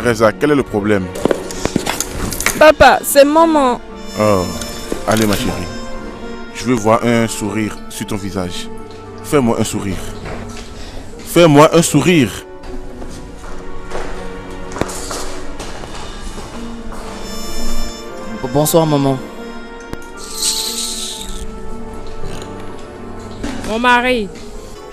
Teresa, quel est le problème? Papa, c'est maman. Oh, allez ma chérie. Je veux voir un sourire sur ton visage. Fais-moi un sourire. Fais-moi un sourire. Bonsoir maman. Mon mari,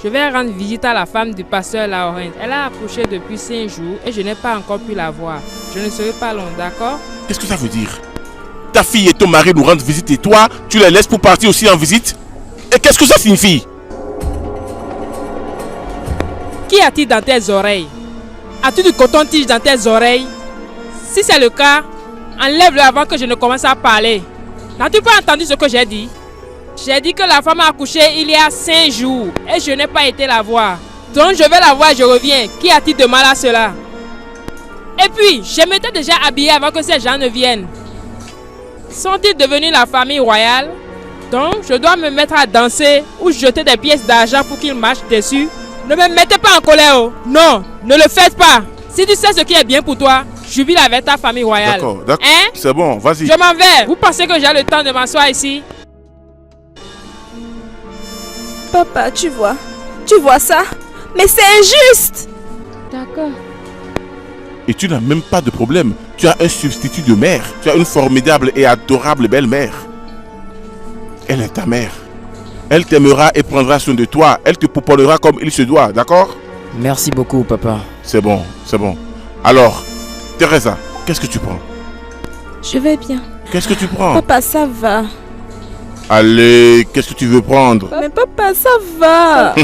je vais rendre visite à la femme du pasteur Laurent. Elle a accouché depuis 5 jours et je n'ai pas encore pu la voir. Je ne serai pas long, d'accord? Qu'est-ce que ça veut dire? Ta fille et ton mari nous rendent visite et toi, tu les laisses pour partir aussi en visite? Et qu'est-ce que ça signifie? Qu'y a-t-il dans tes oreilles? As-tu du coton-tige dans tes oreilles? Si c'est le cas, enlève-le avant que je ne commence à parler. N'as-tu pas entendu ce que j'ai dit? J'ai dit que la femme a accouché il y a 5 jours et je n'ai pas été la voir. Donc je vais la voir et je reviens. Qu'y a-t-il de mal à cela? Et puis, je m'étais déjà habillée avant que ces gens ne viennent. Sont-ils devenus la famille royale? Donc je dois me mettre à danser ou jeter des pièces d'argent pour qu'ils marchent dessus? Ne me mettez pas en colère, oh. Non, ne le faites pas. Si tu sais ce qui est bien pour toi, jubile avec ta famille royale. D'accord, d'accord. Hein? C'est bon, vas-y. Je m'en vais. Vous pensez que j'ai le temps de m'asseoir ici? Papa, tu vois ça? Mais c'est injuste. D'accord. Et tu n'as même pas de problème. Tu as un substitut de mère. Tu as une formidable et adorable belle-mère. Elle est ta mère. Elle t'aimera et prendra soin de toi. Elle te pouponera comme il se doit, d'accord? Merci beaucoup papa. C'est bon, c'est bon. Alors, Teresa, qu'est-ce que tu prends? Je vais bien. Qu'est-ce que tu prends? Papa, ça va. Allez, qu'est-ce que tu veux prendre? Mais papa, ça va.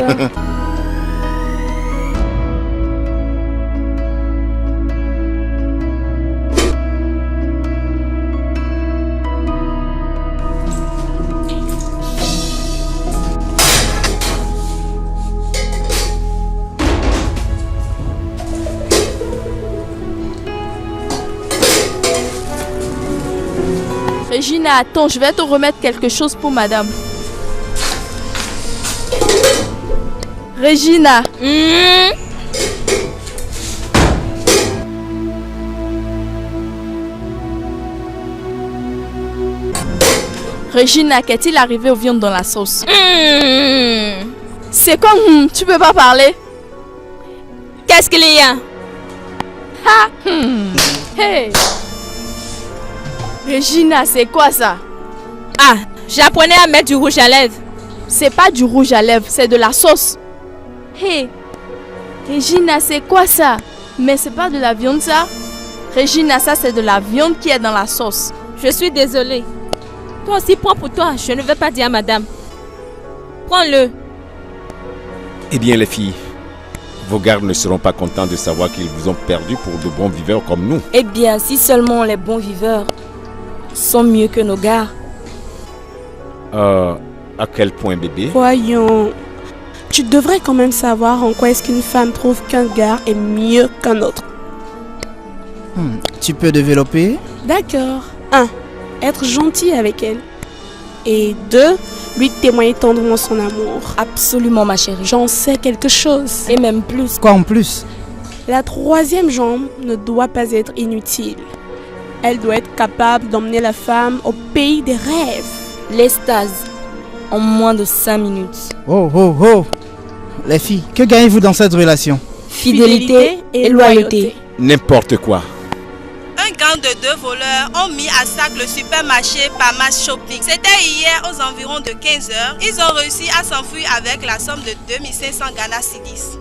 Regina, attends, je vais te remettre quelque chose pour madame. Regina. Regina, qu'est-il arrivé aux viandes dans la sauce? C'est comme tu peux pas parler? Qu'est-ce qu'il y a? Ha! Hey! Regina, c'est quoi ça? Ah, j'apprenais à mettre du rouge à lèvres. C'est pas du rouge à lèvres, c'est de la sauce. Hey! Regina, c'est quoi ça? Mais c'est pas de la viande ça? Regina, ça c'est de la viande qui est dans la sauce. Je suis désolée. Toi aussi, prends pour toi. Je ne vais pas dire à madame. Prends-le. Eh bien les filles, vos gardes ne seront pas contents de savoir qu'ils vous ont perdu pour de bons viveurs comme nous. Eh bien, si seulement les bons viveurs sont mieux que nos gars. À quel point bébé? Voyons, tu devrais quand même savoir en quoi est-ce qu'une femme trouve qu'un gars est mieux qu'un autre. Tu peux développer? D'accord. 1. Être gentil avec elle. Et 2. Lui témoigner tendrement son amour. Absolument ma chérie. J'en sais quelque chose. Et même plus. Quoi en plus? La troisième jambe ne doit pas être inutile. Elle doit être capable d'emmener la femme au pays des rêves. L'extase. En moins de 5 minutes. Oh. Les filles, que gagnez-vous dans cette relation? Fidélité et loyauté. N'importe quoi. Un gang de 2 voleurs ont mis à sac le supermarché Pamas Shopping. C'était hier aux environs de 15 h. Ils ont réussi à s'enfuir avec la somme de 2500 Ghana Cedis.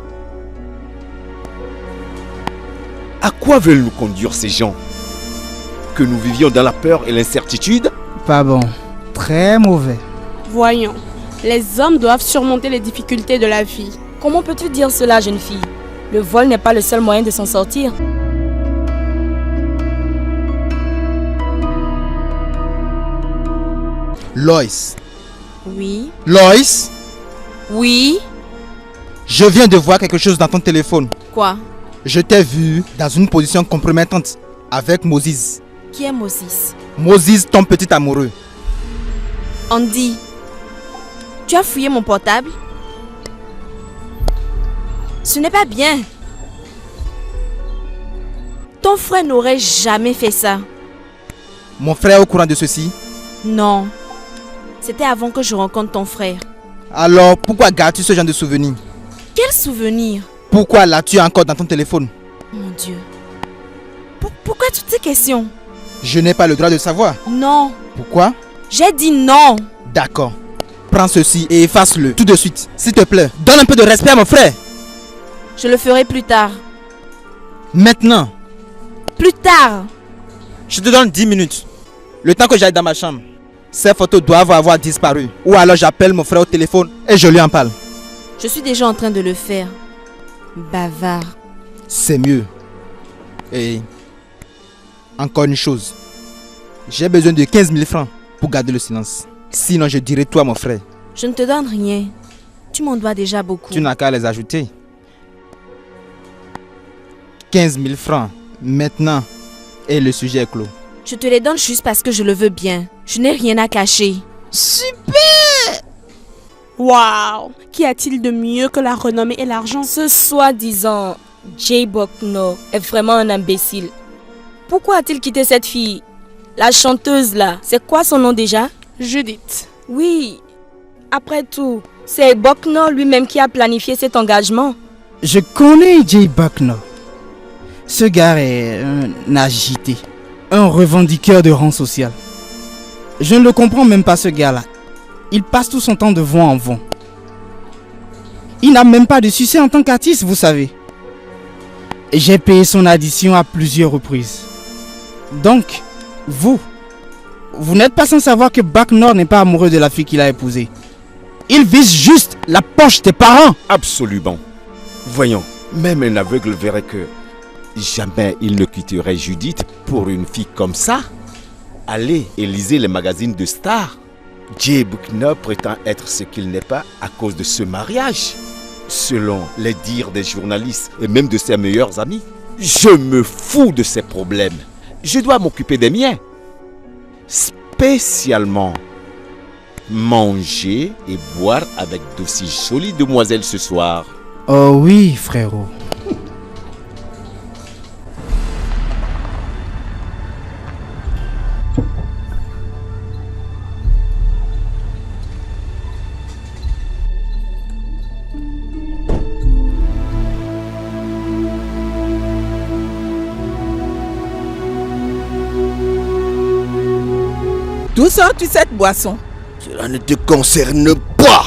À quoi veulent nous conduire ces gens? Que nous vivions dans la peur et l'incertitude? Pas bon. Très mauvais. Voyons, les hommes doivent surmonter les difficultés de la vie. Comment peux-tu dire cela, jeune fille? Le vol n'est pas le seul moyen de s'en sortir. Loïs. Oui. Loïs, Oui. je viens de voir quelque chose dans ton téléphone. Quoi? Je t'ai vu dans une position compromettante avec Moses. Qui est Moses? Moses, ton petit amoureux. Andy, tu as fouillé mon portable? Ce n'est pas bien. Ton frère n'aurait jamais fait ça. Mon frère est au courant de ceci. Non. C'était avant que je rencontre ton frère. Alors, pourquoi gardes-tu ce genre de souvenirs? Quel souvenir? Pourquoi l'as-tu encore dans ton téléphone? Mon Dieu. Pourquoi toutes ces questions? Je n'ai pas le droit de savoir. Non. Pourquoi? J'ai dit non. D'accord. Prends ceci et efface-le tout de suite. S'il te plaît, donne un peu de respect à mon frère. Je le ferai plus tard. Maintenant. Plus tard. Je te donne 10 minutes. Le temps que j'aille dans ma chambre. Ces photos doivent avoir disparu. Ou alors j'appelle mon frère au téléphone et je lui en parle. Je suis déjà en train de le faire. Bavard. C'est mieux. Et encore une chose. J'ai besoin de 15 000 francs pour garder le silence. Sinon je dirai tout à mon frère. Je ne te donne rien. Tu m'en dois déjà beaucoup. Tu n'as qu'à les ajouter. 15 000 francs. Maintenant. Et le sujet est clos. Je te les donne juste parce que je le veux bien. Je n'ai rien à cacher. Super! Waouh! Qu'y a-t-il de mieux que la renommée et l'argent? Ce soi-disant Jay Bucknor est vraiment un imbécile. Pourquoi a-t-il quitté cette fille? La chanteuse là, c'est quoi son nom déjà? Judith. Oui. Après tout, c'est Bucknor lui-même qui a planifié cet engagement. Je connais Jay Bucknor. Ce gars est un agité, un revendiqueur de rang social. Je ne le comprends même pas, ce gars-là. Il passe tout son temps de vent en vent. Il n'a même pas de succès en tant qu'artiste, vous savez. Et j'ai payé son addition à plusieurs reprises. Donc, vous n'êtes pas sans savoir que Bucknor n'est pas amoureux de la fille qu'il a épousée. Il vise juste la poche des parents. Absolument. Voyons, même un aveugle verrait que jamais il ne quitterait Judith pour une fille comme ça. Allez et lisez les magazines de stars. Jay Bucknor prétend être ce qu'il n'est pas à cause de ce mariage. Selon les dires des journalistes et même de ses meilleurs amis. Je me fous de ses problèmes. Je dois m'occuper des miens. Spécialement manger et boire avec d'aussi jolies demoiselles ce soir. Oh oui, frérot. D'où sors-tu cette boisson? Cela ne te concerne pas.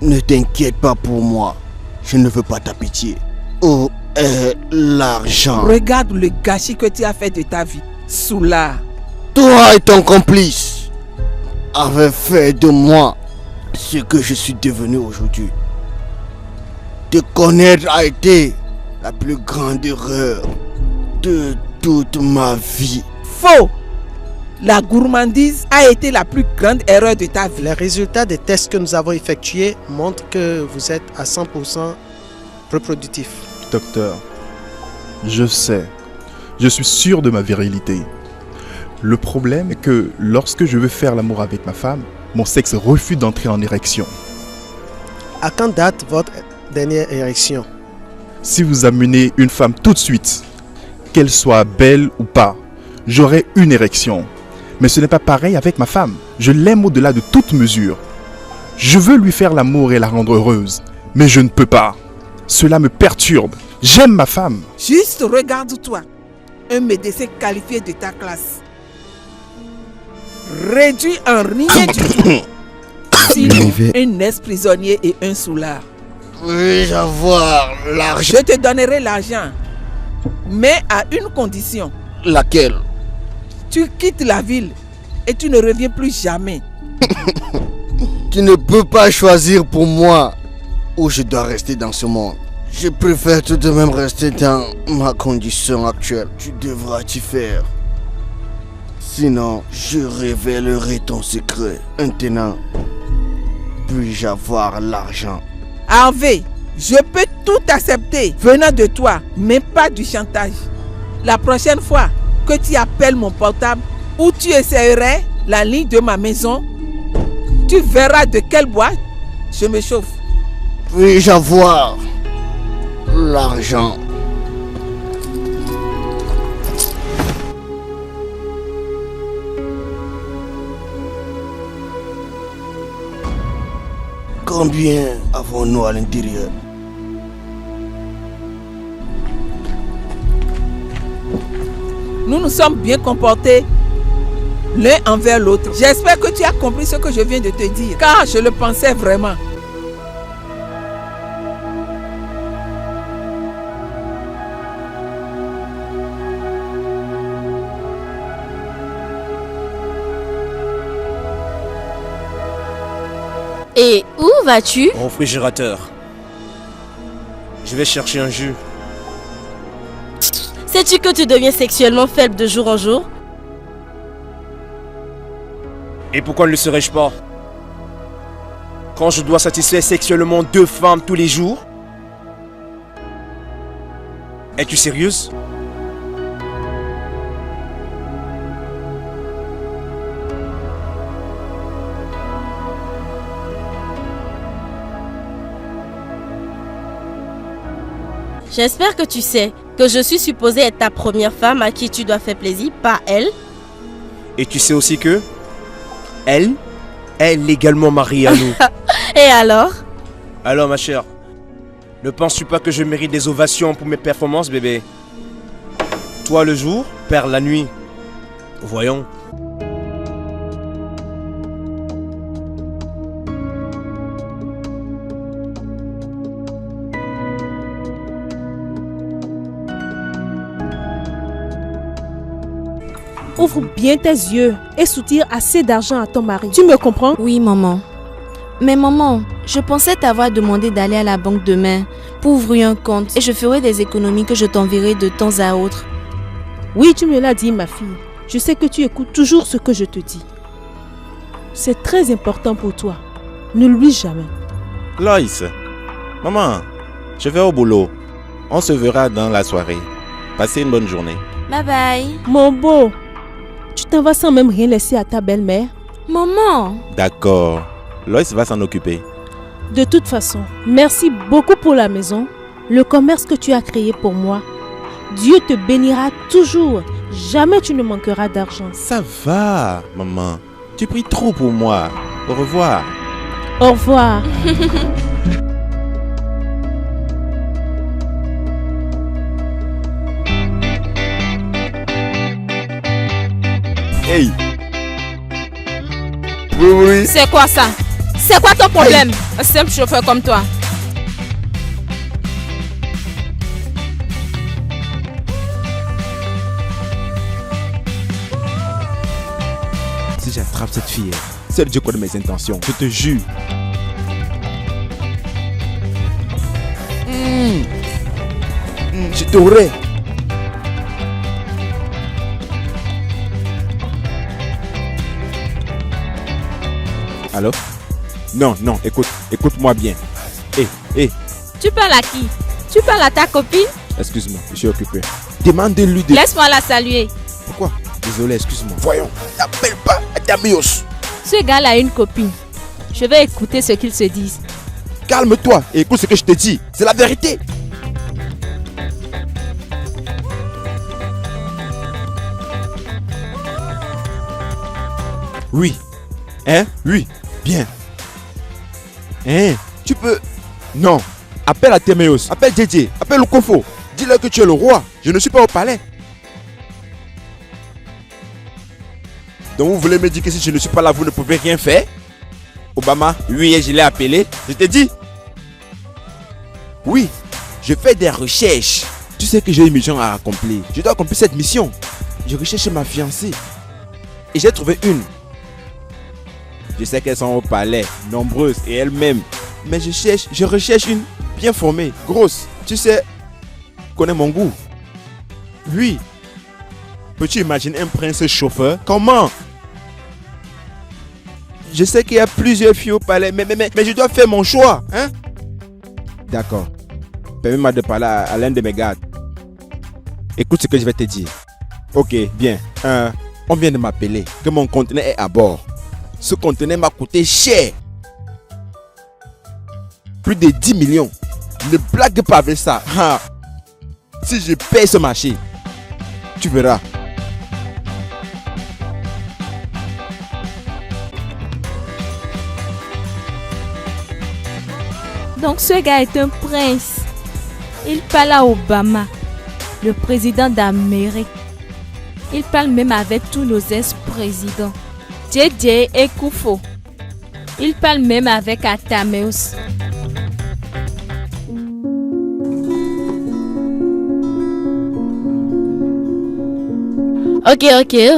Ne t'inquiète pas pour moi. Je ne veux pas ta pitié. Où est l'argent? Regarde le gâchis que tu as fait de ta vie. Soula. Toi et ton complice avez fait de moi ce que je suis devenu aujourd'hui. Te connaître a été la plus grande erreur de toute ma vie. Faux! La gourmandise a été la plus grande erreur de ta vie. Les résultats des tests que nous avons effectués montrent que vous êtes à 100% reproductif. Docteur, je sais, je suis sûr de ma virilité. Le problème est que lorsque je veux faire l'amour avec ma femme, mon sexe refuse d'entrer en érection. À quand date votre dernière érection? Si vous amenez une femme tout de suite, qu'elle soit belle ou pas, j'aurai une érection. Mais ce n'est pas pareil avec ma femme. Je l'aime au-delà de toute mesure. Je veux lui faire l'amour et la rendre heureuse. Mais je ne peux pas. Cela me perturbe. J'aime ma femme. Juste regarde-toi. Un médecin qualifié de ta classe. Réduit en rien du tout. Sinon, un ex-prisonnier et un soulard. Puis-je avoir l'argent? Je te donnerai l'argent. Mais à une condition. Laquelle? Tu quittes la ville et tu ne reviens plus jamais. Tu ne peux pas choisir pour moi où je dois rester dans ce monde. Je préfère tout de même rester dans ma condition actuelle. Tu devras t'y faire. Sinon, je révélerai ton secret. Maintenant, puis-je avoir l'argent? Harvey, je peux tout accepter venant de toi, mais pas du chantage. La prochaine fois que tu appelles mon portable ou tu essaierais la ligne de ma maison, tu verras de quel bois je me chauffe. Puis-je avoir l'argent? Combien avons-nous à l'intérieur? Nous nous sommes bien comportés l'un envers l'autre. J'espère que tu as compris ce que je viens de te dire, car je le pensais vraiment. Et où vas-tu? Au réfrigérateur. Je vais chercher un jus. Sais-tu que tu deviens sexuellement faible de jour en jour? Et pourquoi ne le serais-je pas? Quand je dois satisfaire sexuellement 2 femmes tous les jours? Es-tu sérieuse? J'espère que tu sais que je suis supposée être ta première femme à qui tu dois faire plaisir, pas elle. Et tu sais aussi que elle est légalement mariée à nous. Et alors? Alors ma chère, ne penses-tu pas que je mérite des ovations pour mes performances, bébé? Toi le jour, père la nuit. Voyons. Ouvre bien tes yeux et soutire assez d'argent à ton mari. Tu me comprends? Oui, maman. Mais maman, je pensais t'avoir demandé d'aller à la banque demain pour ouvrir un compte et je ferai des économies que je t'enverrai de temps à autre. Oui, tu me l'as dit, ma fille. Je sais que tu écoutes toujours ce que je te dis. C'est très important pour toi. Ne l'oublie jamais. Loïs, maman, je vais au boulot. On se verra dans la soirée. Passez une bonne journée. Bye bye. Mon beau, tu t'en vas sans même rien laisser à ta belle-mère? Maman. D'accord. Loïs va s'en occuper. De toute façon, merci beaucoup pour la maison, le commerce que tu as créé pour moi. Dieu te bénira toujours. Jamais tu ne manqueras d'argent. Ça va, maman. Tu pries trop pour moi. Au revoir. Au revoir. Hey. Oui. C'est quoi ça? C'est quoi ton problème? Un simple chauffeur comme toi. Si j'attrape cette fille, seul Dieu connaît mes intentions. Je te jure. Je t'aurai. Allô? Non, écoute-moi bien. Tu parles à qui? Tu parles à ta copine? Excuse-moi, je suis occupé. Demande-lui de... Laisse-moi la saluer. Pourquoi? Désolé, excuse-moi. Voyons, n'appelle pas Adamios. Ce gars-là a une copine. Je vais écouter ce qu'ils se disent. Calme-toi et écoute ce que je te dis. C'est la vérité. Oui. Hein? Oui. Bien. Hein? Tu peux... Non. Appelle Athéméos. Appelle Djedje. Appelle Okofo. Dis-leur que tu es le roi. Je ne suis pas au palais. Donc vous voulez me dire que si je ne suis pas là, vous ne pouvez rien faire? Obama, oui, je l'ai appelé. Je t'ai dit. Oui, je fais des recherches. Tu sais que j'ai une mission à accomplir. Je dois accomplir cette mission. Je recherche ma fiancée. Et j'ai trouvé une. Je sais qu'elles sont au palais, nombreuses et elles-mêmes. Mais je recherche une bien formée, grosse. Tu sais, connais mon goût. Oui. Peux-tu imaginer un prince chauffeur? Comment? Je sais qu'il y a plusieurs filles au palais, mais je dois faire mon choix, hein? D'accord. Permets-moi de parler à l'un de mes gardes. Écoute ce que je vais te dire. Ok, bien. On vient de m'appeler que mon conteneur est à bord. Ce conteneur m'a coûté cher. Plus de 10 millions. Ne blague pas avec ça. Ha. Si je paye ce marché, tu verras. Donc ce gars est un prince. Il parle à Obama, le président d'Amérique. Il parle même avec tous nos ex-présidents. JJ et Koufo. Il parle même avec Atameus. Ok,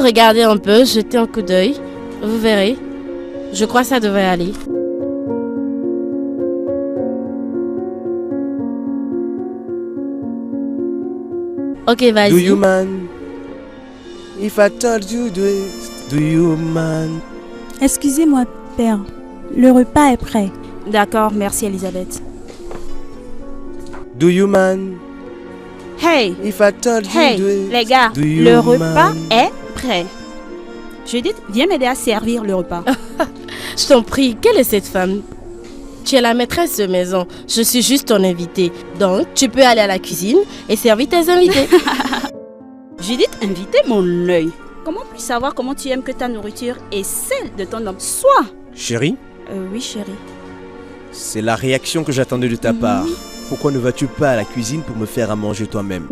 regardez un peu, jetez un coup d'œil. Vous verrez. Je crois que ça devrait aller. Ok, vas-y. Do you man? If I told you do you man? Excusez-moi, père. Le repas est prêt. D'accord, merci Elisabeth. Do you man? Hey, If I told you les gars, do you le repas man? est prêt. Judith, viens m'aider à servir le repas. Je t'en prie, quelle est cette femme? Tu es la maîtresse de maison. Je suis juste ton invitée. Donc, tu peux aller à la cuisine et servir tes invités. Judith, invitez mon œil. Comment puis-je savoir comment tu aimes que ta nourriture et celle de ton homme soit? Chérie, Oui, chérie. c'est la réaction que j'attendais de ta part. Pourquoi ne vas-tu pas à la cuisine pour me faire à manger toi-même?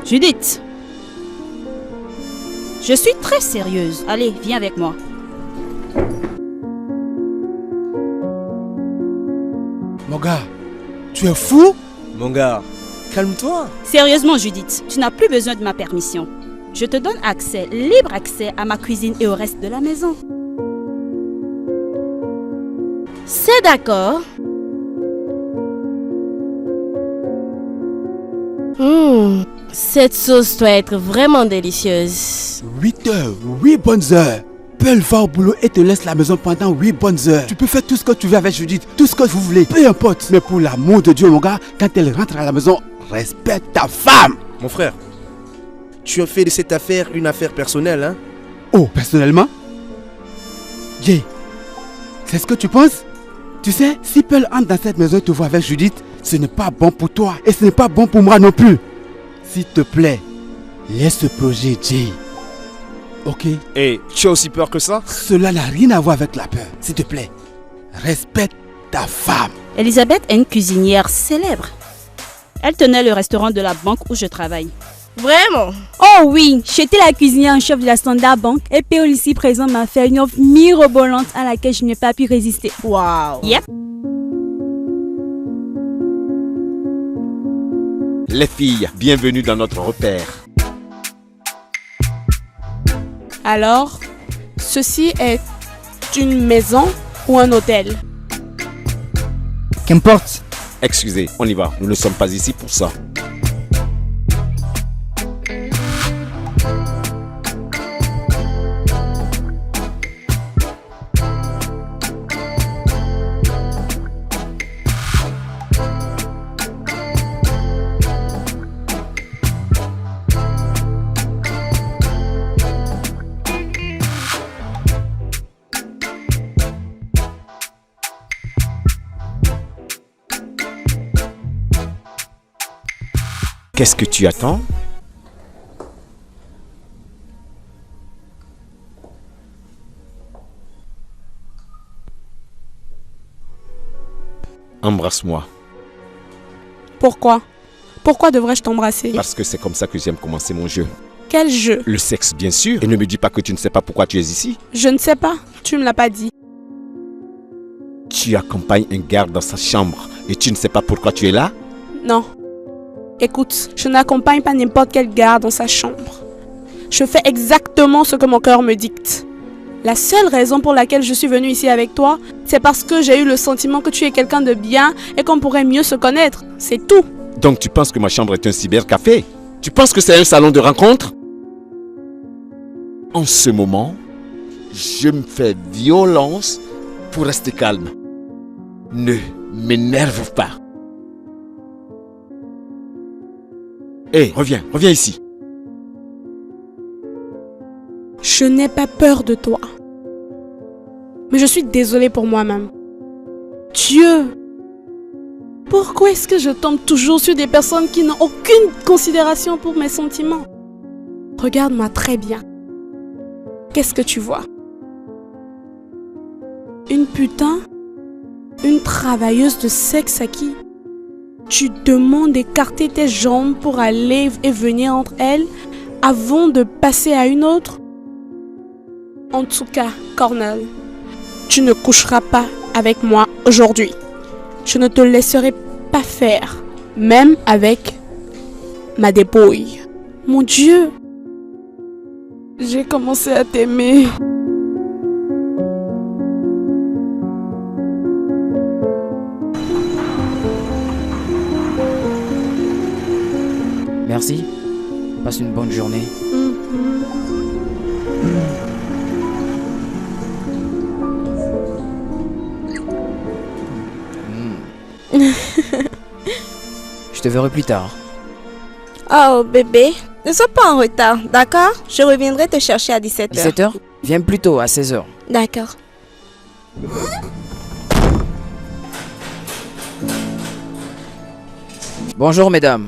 Judith, je suis très sérieuse. Allez, viens avec moi. Mon gars, tu es fou? Mon gars, calme-toi. Sérieusement, Judith, tu n'as plus besoin de ma permission. Je te donne accès, libre accès à ma cuisine et au reste de la maison. C'est d'accord. Cette sauce doit être vraiment délicieuse. 8 heures, 8 bonnes heures. Pearl va au boulot et te laisse la maison pendant 8 bonnes heures. Tu peux faire tout ce que tu veux avec Judith, tout ce que vous voulez, peu importe. Mais pour l'amour de Dieu, mon gars, quand elle rentre à la maison, respecte ta femme. Mon frère, tu as fait de cette affaire une affaire personnelle, hein? Oh, personnellement? Jay, c'est ce que tu penses? Tu sais, si Pearl entre dans cette maison et te voit avec Judith, ce n'est pas bon pour toi et ce n'est pas bon pour moi non plus. S'il te plaît, laisse ce projet, Jay. Ok? Et tu as aussi peur que ça? Cela n'a rien à voir avec la peur. S'il te plaît, respecte ta femme. Elisabeth est une cuisinière célèbre. Elle tenait le restaurant de la banque où je travaille. Vraiment? Oh oui, j'étais la cuisinière en chef de la Standard Bank et Péol ici présent m'a fait une offre mirobolante à laquelle je n'ai pas pu résister. Waouh! Yep. Les filles, bienvenue dans notre repère. Alors, ceci est une maison ou un hôtel? Qu'importe. Excusez, on y va. Nous ne sommes pas ici pour ça. Qu'est-ce que tu attends? Embrasse-moi. Pourquoi? Pourquoi devrais-je t'embrasser? Parce que c'est comme ça que j'aime commencer mon jeu. Quel jeu? Le sexe, bien sûr. Et ne me dis pas que tu ne sais pas pourquoi tu es ici. Je ne sais pas. Tu ne me l'as pas dit. Tu accompagnes un garde dans sa chambre et tu ne sais pas pourquoi tu es là? Non. Écoute, je n'accompagne pas n'importe quel garde dans sa chambre. Je fais exactement ce que mon cœur me dicte. La seule raison pour laquelle je suis venue ici avec toi, c'est parce que j'ai eu le sentiment que tu es quelqu'un de bien et qu'on pourrait mieux se connaître. C'est tout. Donc tu penses que ma chambre est un cybercafé? Tu penses que c'est un salon de rencontre? En ce moment, je me fais violence pour rester calme. Ne m'énerve pas. Hé, reviens ici. Je n'ai pas peur de toi. Mais je suis désolée pour moi-même. Dieu, pourquoi est-ce que je tombe toujours sur des personnes qui n'ont aucune considération pour mes sentiments? Regarde-moi très bien. Qu'est-ce que tu vois? Une putain? Une travailleuse de sexe à qui tu demandes d'écarter tes jambes pour aller et venir entre elles avant de passer à une autre? En tout cas, Cornel, tu ne coucheras pas avec moi aujourd'hui. Je ne te laisserai pas faire, même avec ma dépouille. Mon Dieu, j'ai commencé à t'aimer. Merci. Passe une bonne journée. Je te verrai plus tard. Oh bébé, ne sois pas en retard, d'accord? Je reviendrai te chercher à 17h. 17h? Viens plus tôt, à 16h. D'accord. Bonjour mesdames.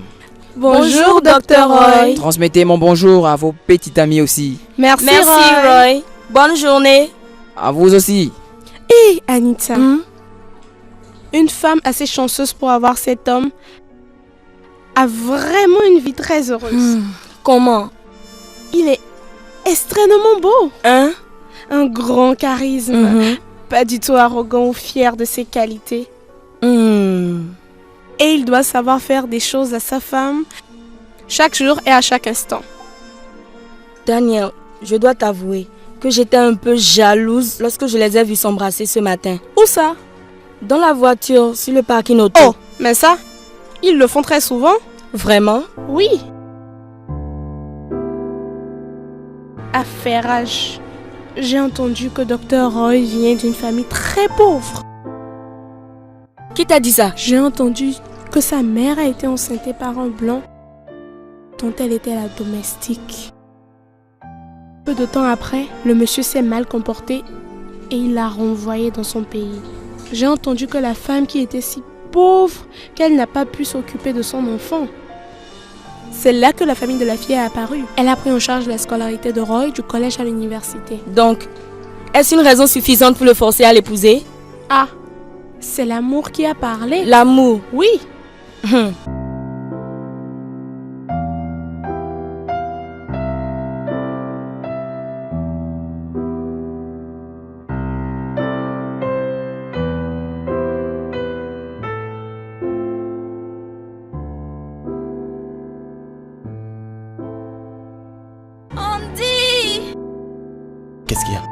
Bonjour, Dr. Roy. Transmettez mon bonjour à vos petites amies aussi. Merci Roy. Bonne journée. À vous aussi. Hé, Anita. Une femme assez chanceuse pour avoir cet homme a vraiment une vie très heureuse. Comment? Il est extrêmement beau. Hein? Un grand charisme. Pas du tout arrogant ou fier de ses qualités. Et il doit savoir faire des choses à sa femme chaque jour et à chaque instant. Daniel, je dois t'avouer que j'étais un peu jalouse lorsque je les ai vus s'embrasser ce matin. Où ça? Dans la voiture, sur le parking auto. Oh, mais ça, ils le font très souvent. Vraiment? Oui. Affairage. J'ai entendu que Dr. Roy vient d'une famille très pauvre. Qui t'a dit ça? J'ai entendu que sa mère a été enceinte par un blanc dont elle était la domestique. Peu de temps après, le monsieur s'est mal comporté et il l'a renvoyé dans son pays. J'ai entendu que la femme qui était si pauvre qu'elle n'a pas pu s'occuper de son enfant. C'est là que la famille de la fille est apparue. Elle a pris en charge la scolarité de Roy du collège à l'université. Donc, est-ce une raison suffisante pour le forcer à l'épouser? Ah, c'est l'amour qui a parlé. L'amour? Oui. Andy! Qu'est-ce qu'il y a?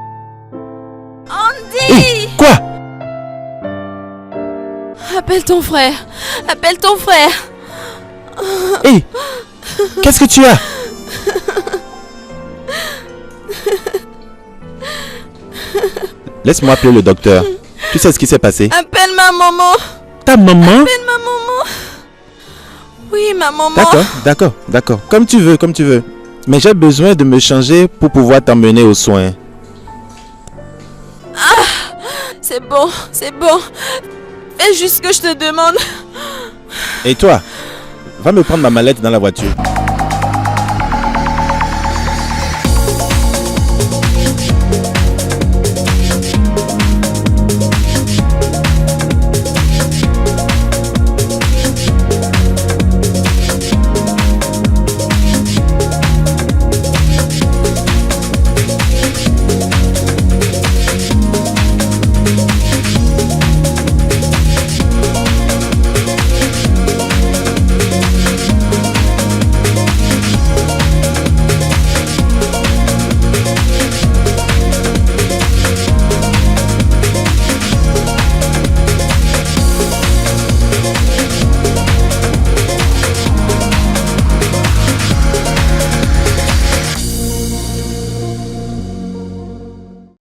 Andy! Hey, quoi? Appelle ton frère. Appelle ton frère. Hé, qu'est-ce que tu as? Laisse-moi appeler le docteur. Tu sais ce qui s'est passé? Appelle ma maman. Ta maman? Appelle ma maman. Oui, ma maman. D'accord. Comme tu veux. Mais j'ai besoin de me changer pour pouvoir t'emmener aux soins. Ah, c'est bon. Fais juste ce que je te demande. Et toi, va me prendre ma mallette dans la voiture.